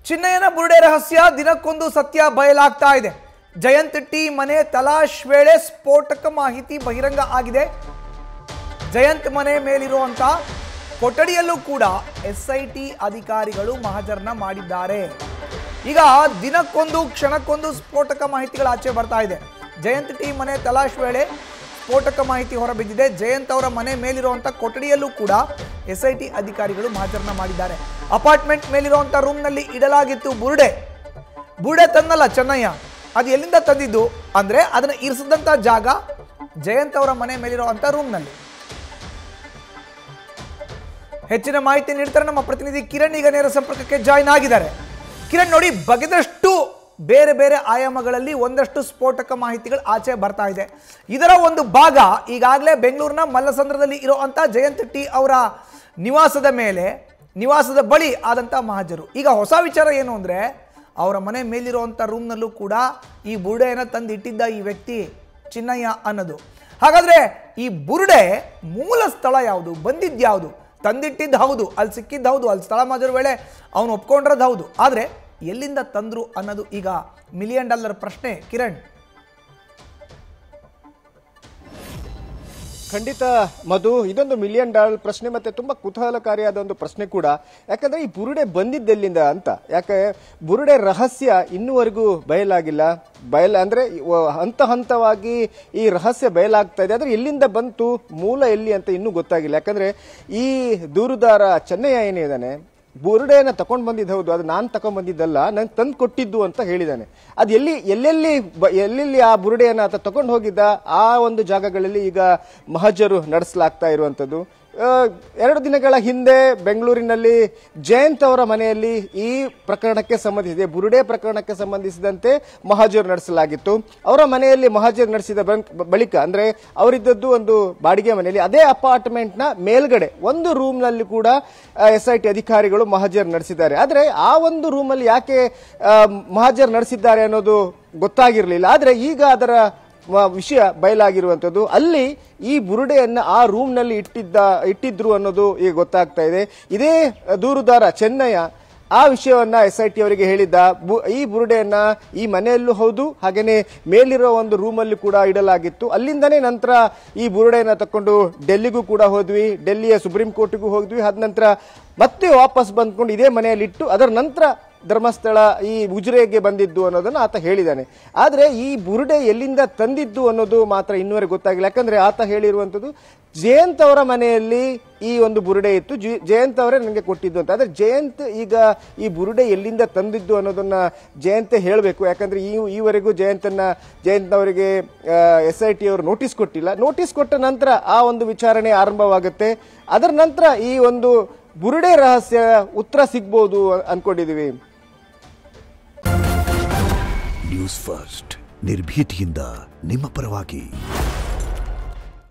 ಚಿನ್ನಯ್ಯನ ಬುರುಡೆ ರಹಸ್ಯ ದಿನಕ್ಕೊಂದು ಸತ್ಯ ಬಯಲಾಗ್ತಾ ಇದೆ. ಜಯಂತ್ ಟಿ ಮನೆ ತಲಾಶ್ ವೇಳೆ ಸ್ಫೋಟಕ ಮಾಹಿತಿ ಬಹಿರಂಗ ಆಗಿದೆ. ಜಯಂತ್ ಮನೆ ಮೇಲಿರುವಂತ ಕೊಠಡಿಯಲ್ಲೂ ಕೂಡ ಎಸ್ಐಟಿ ಅಧಿಕಾರಿಗಳು ಮಹಜರ್ನ ಮಾಡಿದ್ದಾರೆ. ಈಗ ದಿನಕ್ಕೊಂದು ಕ್ಷಣಕ್ಕೊಂದು ಸ್ಫೋಟಕ ಮಾಹಿತಿಗಳು ಆಚೆ ಬರ್ತಾ ಇದೆ. ಜಯಂತ್ ಟಿ ಮನೆ ತಲಾಶ್ ವೇಳೆ ಸ್ಫೋಟಕ ಮಾಹಿತಿ ಹೊರಬಿದ್ದಿದೆ. ಜಯಂತ್ ಅವರ ಮನೆ ಮೇಲಿರುವಂಥ ಕೊಠಡಿಯಲ್ಲೂ ಕೂಡ ಎಸ್ಐಟಿ ಅಧಿಕಾರಿಗಳು ಮಹಜರ್ನ ಮಾಡಿದ್ದಾರೆ. ಅಪಾರ್ಟ್ಮೆಂಟ್ ಮೇಲಿರುವಂಥ ರೂಮ್ನಲ್ಲಿ ಇಡಲಾಗಿತ್ತು ಬುರುಡೆ ತಂದಲ್ಲ ಚೆನ್ನಯ್ಯ, ಅದು ಎಲ್ಲಿಂದ ತಂದಿದ್ದು ಅಂದರೆ ಅದನ್ನು ಇರಿಸಿದಂಥ ಜಾಗ ಜಯಂತ್ ಅವರ ಮನೆ ಮೇಲಿರುವಂಥ ರೂಮ್ನಲ್ಲಿ. ಹೆಚ್ಚಿನ ಮಾಹಿತಿ ನೀಡ್ತಾರೆ ನಮ್ಮ ಪ್ರತಿನಿಧಿ ಕಿರಣ್. ಈಗ ನೇರ ಸಂಪರ್ಕಕ್ಕೆ ಜಾಯಿನ್ ಆಗಿದ್ದಾರೆ. ಕಿರಣ್, ನೋಡಿ, ಬಗೆದಷ್ಟು ಬೇರೆ ಬೇರೆ ಆಯಾಮಗಳಲ್ಲಿ ಒಂದಷ್ಟು ಸ್ಫೋಟಕ ಮಾಹಿತಿಗಳು ಆಚೆ ಬರ್ತಾ ಇದೆ. ಇದರ ಒಂದು ಭಾಗ ಈಗಾಗಲೇ ಬೆಂಗಳೂರಿನ ಮಲ್ಲಸಂದ್ರದಲ್ಲಿ ಇರುವಂಥ ಜಯಂತ್ ಟಿ ಅವರ ನಿವಾಸದ ಬಳಿ ಆದಂಥ ಮಹಜರು. ಈಗ ಹೊಸ ವಿಚಾರ ಏನು ಅಂದರೆ, ಅವರ ಮನೆ ಮೇಲಿರುವಂಥ ರೂಮ್ನಲ್ಲೂ ಕೂಡ ಈ ಬುರುಡೆಯನ್ನು ತಂದಿಟ್ಟಿದ್ದ ಈ ವ್ಯಕ್ತಿ ಚಿನ್ನಯ್ಯ ಅನ್ನೋದು. ಹಾಗಾದರೆ ಈ ಬುರುಡೆ ಮೂಲ ಸ್ಥಳ ಯಾವುದು, ಬಂದಿದ್ಯಾವುದು? ತಂದಿಟ್ಟಿದ್ದು ಹೌದು, ಅಲ್ಲಿ ಸಿಕ್ಕಿದ್ದು ಹೌದು, ಅಲ್ಲಿ ಸ್ಥಳ ಮಹಜರು ವೇಳೆ ಅವನು ಒಪ್ಕೊಂಡ್ರದ್ದು ಹೌದು, ಆದರೆ ಎಲ್ಲಿಂದ ತಂದ್ರು ಅನ್ನೋದು ಈಗ $1 ಮಿಲಿಯನ್ ಪ್ರಶ್ನೆ. ಕಿರಣ್, ಖಂಡಿತ ಮಧು, ಇದೊಂದು $1 ಮಿಲಿಯನ್ ಪ್ರಶ್ನೆ, ಮತ್ತೆ ತುಂಬಾ ಕುತೂಹಲಕಾರಿಯಾದ ಒಂದು ಪ್ರಶ್ನೆ ಕೂಡ. ಯಾಕಂದ್ರೆ ಈ ಬುರುಡೆ ಬಂದಿದ್ದೆಲ್ಲಿಂದ ಅಂತ, ಯಾಕೆ ಬುರುಡೆ ರಹಸ್ಯ ಇನ್ನೂವರೆಗೂ ಬಯಲಾಗಿಲ್ಲ. ಅಂದ್ರೆ ಹಂತ ಹಂತವಾಗಿ ಈ ರಹಸ್ಯ ಬಯಲಾಗ್ತಾ ಇದೆ. ಆದ್ರೆ ಎಲ್ಲಿಂದ ಬಂತು, ಮೂಲ ಎಲ್ಲಿ ಅಂತ ಇನ್ನೂ ಗೊತ್ತಾಗಿಲ್ಲ. ಯಾಕಂದ್ರೆ ಈ ದೂರುದಾರ ಚೆನ್ನಯ್ಯ ಏನಿದಾನೆ, ಬುರುಡೆಯನ್ನು ತಗೊಂಡು ಬಂದಿದ್ದು ಹೌದು, ಅದು ನಾನು ತಗೊಂಡ್ ಬಂದಿದ್ದಲ್ಲ, ನಂಗೆ ತಂದು ಕೊಟ್ಟಿದ್ದು ಅಂತ ಹೇಳಿದ್ದಾನೆ. ಅದು ಎಲ್ಲೆಲ್ಲಿ ಆ ಬುರುಡೆಯನ್ನು ಆತ ತಗೊಂಡು ಹೋಗಿದ್ದ ಆ ಒಂದು ಜಾಗಗಳಲ್ಲಿ ಈಗ ಮಹಜರು ನಡೆಸಲಾಗ್ತಾ ಇರುವಂತದ್ದು. 2 ದಿನಗಳ ಹಿಂದೆ ಬೆಂಗಳೂರಿನಲ್ಲಿ ಜಯಂತ್ ಅವರ ಮನೆಯಲ್ಲಿ ಈ ಪ್ರಕರಣಕ್ಕೆ ಸಂಬಂಧಿಸಿದೆ, ಬುರುಡೆ ಪ್ರಕರಣಕ್ಕೆ ಸಂಬಂಧಿಸಿದಂತೆ ಮಹಜರು ನಡೆಸಲಾಗಿತ್ತು. ಅವರ ಮನೆಯಲ್ಲಿ ಮಹಜರು ನಡೆಸಿದ ಬಳಿಕ, ಅಂದ್ರೆ ಅವರಿದ್ದದ್ದು ಒಂದು ಬಾಡಿಗೆ ಮನೆಯಲ್ಲಿ, ಅದೇ ಅಪಾರ್ಟ್ಮೆಂಟ್ ನ ಮೇಲ್ಗಡೆ ಒಂದು ರೂಮ್ ನಲ್ಲಿ ಕೂಡ ಎಸ್ಐಟಿ ಅಧಿಕಾರಿಗಳು ಮಹಜರು ನಡೆಸಿದ್ದಾರೆ. ಆದ್ರೆ ಆ ಒಂದು ರೂಮ್ ಅಲ್ಲಿ ಯಾಕೆ ಮಹಜರು ನಡೆಸಿದ್ದಾರೆ ಅನ್ನೋದು ಗೊತ್ತಾಗಿರಲಿಲ್ಲ. ಆದ್ರೆ ಈಗ ಅದರ ವಿಷಯ ಬಯಲಾಗಿರುವಂತದ್ದು. ಅಲ್ಲಿ ಈ ಬುರುಡೆಯನ್ನ ಆ ರೂಮ್ ನಲ್ಲಿ ಇಟ್ಟಿದ್ರು ಅನ್ನೋದು ಈಗ ಗೊತ್ತಾಗ್ತಾ ಇದೆ. ಇದೇ ದೂರುದಾರ ಚೆನ್ನಯ್ಯ ಆ ವಿಷಯವನ್ನ ಎಸ್ಐಟಿ ಅವರಿಗೆ ಹೇಳಿದ್ದ. ಈ ಬುರುಡೆಯನ್ನ ಈ ಮನೆಯಲ್ಲೂ ಹೌದು, ಹಾಗೇನೆ ಮೇಲಿರೋ ಒಂದು ರೂಮ್ ಅಲ್ಲಿ ಕೂಡ ಇಡಲಾಗಿತ್ತು. ಅಲ್ಲಿಂದನೇ ನಂತರ ಈ ಬುರುಡೆಯನ್ನ ತಕೊಂಡು ಡೆಲ್ಲಿಗೂ ಕೂಡ ಹೋದ್ವಿ, ಡೆಲ್ಲಿಯ ಸುಪ್ರೀಂ ಕೋರ್ಟ್ಗೂ ಹೋದ್ವಿ. ಅದ ನಂತರ ಮತ್ತೆ ವಾಪಸ್ ಬಂದ್ಕೊಂಡು ಇದೇ ಮನೆಯಲ್ಲಿ ಇಟ್ಟು ಅದರ ನಂತರ ಧರ್ಮಸ್ಥಳ ಈ ಉಜಿರೆಗೆ ಬಂದಿದ್ದು ಅನ್ನೋದನ್ನ ಆತ ಹೇಳಿದ್ದಾನೆ. ಆದ್ರೆ ಈ ಬುರುಡೆ ಎಲ್ಲಿಂದ ತಂದಿದ್ದು ಅನ್ನೋದು ಮಾತ್ರ ಇನ್ನೂವರೆಗೆ ಗೊತ್ತಾಗಿಲ್ಲ. ಯಾಕಂದ್ರೆ ಆತ ಹೇಳಿರುವಂತದ್ದು ಜಯಂತ್ ಅವರ ಮನೆಯಲ್ಲಿ ಈ ಒಂದು ಬುರುಡೆ ಇತ್ತು, ಜಯಂತ್ ಅವರೇ ನನಗೆ ಕೊಟ್ಟಿದ್ದು ಅಂತ. ಆದ್ರೆ ಜಯಂತ್ ಈಗ ಈ ಬುರುಡೆ ಎಲ್ಲಿಂದ ತಂದಿದ್ದು ಅನ್ನೋದನ್ನ ಜಯಂತ್ ಹೇಳಬೇಕು. ಯಾಕಂದ್ರೆ ಈವರೆಗೂ ಜಯಂತ್ ಅವರಿಗೆ SIT ಅವರು ನೋಟಿಸ್ ಕೊಟ್ಟಿಲ್ಲ. ನೋಟಿಸ್ ಕೊಟ್ಟ ನಂತರ ಆ ಒಂದು ವಿಚಾರಣೆ ಆರಂಭವಾಗುತ್ತೆ. ಅದರ ನಂತರ ಈ ಒಂದು ಬುರುಡೆ ರಹಸ್ಯ ಉತ್ತರ ಸಿಗ್ಬೋದು ಅನ್ಕೊಂಡಿದೀವಿ. ನ್ಯೂಸ್ ಫಸ್ಟ್, ನಿರ್ಭೀತಿಯಿಂದ ನಿಮ್ಮ ಪರವಾಗಿ.